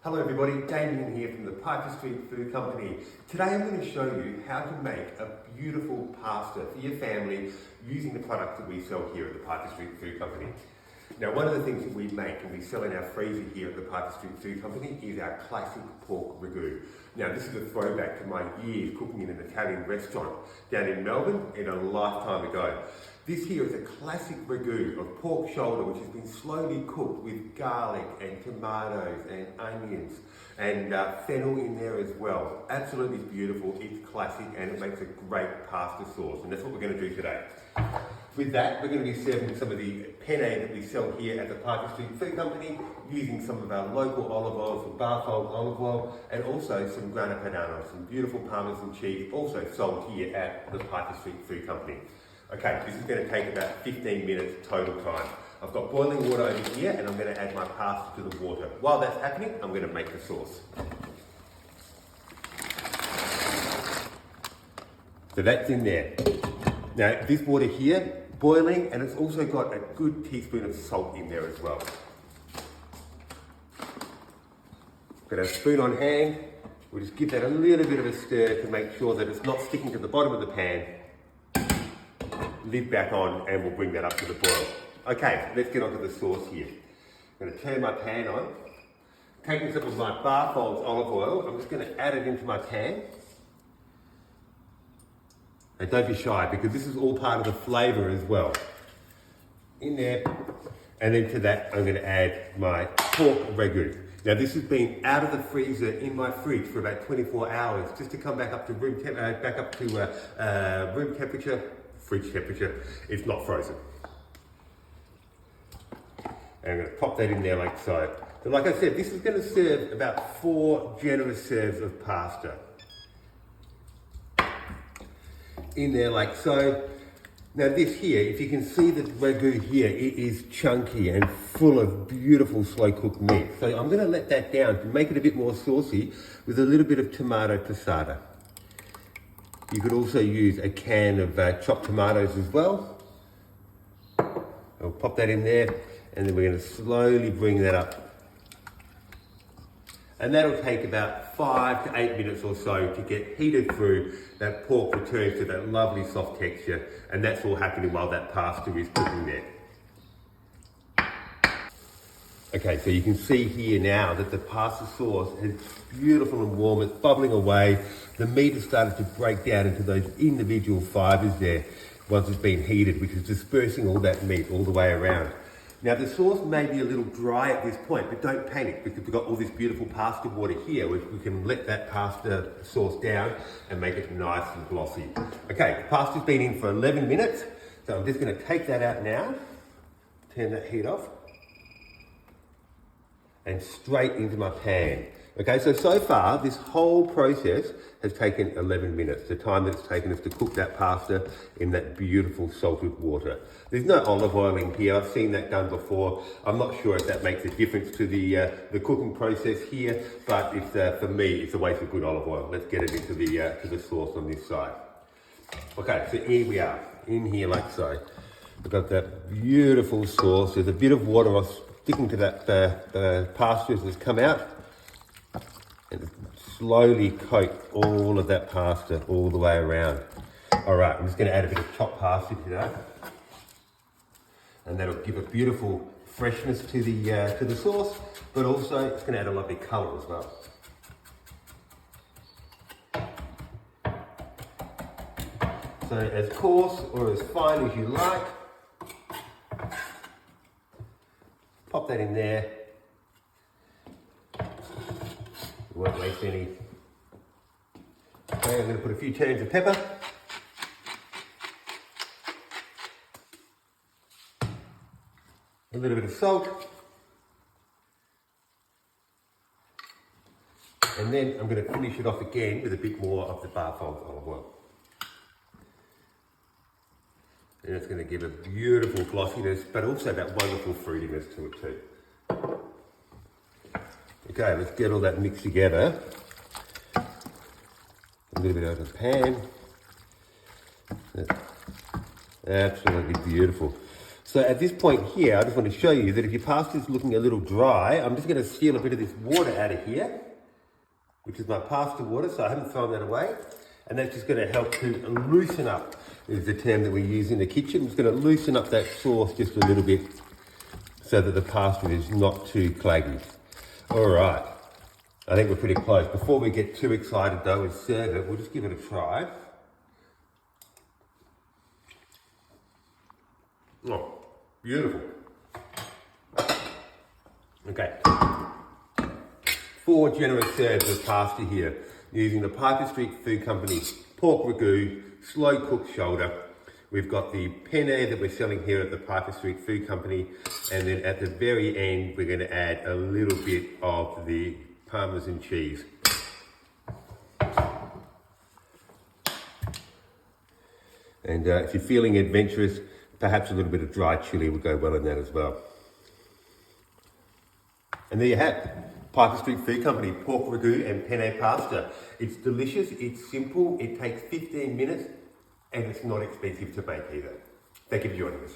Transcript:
Hello everybody, Damien here from the Piper Street Food Company. Today I'm going to show you how to make a beautiful pasta for your family using the products that we sell here at the Piper Street Food Company. Now, one of the things that we make and we sell in our freezer here at the Piper Street Food Company is our classic pork ragu. Now, this is a throwback to my years cooking in an Italian restaurant down in Melbourne in a lifetime ago. This here is a classic ragu of pork shoulder which has been slowly cooked with garlic and tomatoes and onions and fennel in there as well. Absolutely beautiful, it's classic and it makes a great pasta sauce, and that's what we're going to do today. With that, we're going to be serving some of the penne that we sell here at the Piper Street Food Company using some of our local olive oil, some Barfold olive oil, and also some grana padano, some beautiful Parmesan cheese, also sold here at the Piper Street Food Company. Okay, this is going to take about 15 minutes total time. I've got boiling water over here and I'm going to add my pasta to the water. While that's happening, I'm going to make the sauce. So that's in there. Now, this water here, boiling, and it's also got a good teaspoon of salt in there as well. Got a spoon on hand. We'll just give that a little bit of a stir to make sure that it's not sticking to the bottom of the pan. Lid back on and we'll bring that up to the boil. Okay, let's get onto the sauce here. I'm going to turn my pan on. Taking some of my Barfold's olive oil, I'm just going to add it into my pan. And don't be shy because this is all part of the flavour as well. In there, and then to that I'm going to add my pork ragu. Now this has been out of the freezer in my fridge for about 24 hours just to come back up to room temperature. Fridge temperature, it's not frozen. And I'm going to pop that in there like so. So like I said, this is going to serve about 4 generous serves of pasta. In there like so. Now this here, if you can see the ragu here, it is chunky and full of beautiful slow cooked meat. So I'm going to let that down to make it a bit more saucy with a little bit of tomato passata. You could also use a can of chopped tomatoes as well. I'll pop that in there and then we're going to slowly bring that up. And that'll take about 5 to 8 minutes or so to get heated through. That pork returns to that lovely soft texture, and that's all happening while that pasta is cooking there. Okay, so you can see here now that the pasta sauce is beautiful and warm, it's bubbling away. The meat has started to break down into those individual fibres there once it's been heated, which is dispersing all that meat all the way around. Now the sauce may be a little dry at this point, but don't panic because we've got all this beautiful pasta water here which we can let that pasta sauce down and make it nice and glossy. Okay, the pasta's been in for 11 minutes, so I'm just going to take that out now, turn that heat off, and straight into my pan. Okay, so far this whole process has taken 11 minutes, the time that it's taken us to cook that pasta in that beautiful salted water. There's no olive oil in here, I've seen that done before. I'm not sure if that makes a difference to the cooking process here, but it's, for me, it's a waste of good olive oil. Let's get it into the sauce on this side. Okay, so here we are, in here like so. We've got that beautiful sauce, there's a bit of water sticking to that pasta as it's come out. And slowly coat all of that pasta all the way around. All right, I'm just going to add a bit of chopped parsley to that, and that'll give a beautiful freshness to the sauce, but also it's going to add a lovely colour as well. So as coarse or as fine as you like. Pop that in there. We won't waste any. Okay, I'm going to put a few turns of pepper. A little bit of salt. And then I'm going to finish it off again with a bit more of the Barfold olive oil. And it's going to give a beautiful glossiness, but also that wonderful fruitiness to it too. Okay, let's get all that mixed together. A little bit out of the pan. Absolutely beautiful. So at this point here, I just want to show you that if your pasta is looking a little dry, I'm just going to steal a bit of this water out of here, which is my pasta water, so I haven't thrown that away. And that's just going to help to loosen up, is the term that we use in the kitchen. It's going to loosen up that sauce just a little bit so that the pasta is not too claggy. All right, I think we're pretty close. Before we get too excited though and serve it, we'll just give it a try. Oh, beautiful. Okay. 4 generous serves of pasta here using the Piper Street Food Company pork ragu, slow cooked shoulder. We've got the penne that we're selling here at the Piper Street Food Company, and then at the very end we're going to add a little bit of the Parmesan cheese. And if you're feeling adventurous, perhaps a little bit of dry chili would go well in that as well. And there you have it. Piper Street Food Company pork ragu and penne pasta. It's delicious, it's simple, it takes 15 minutes, and it's not expensive to make either. Thank you for joining us.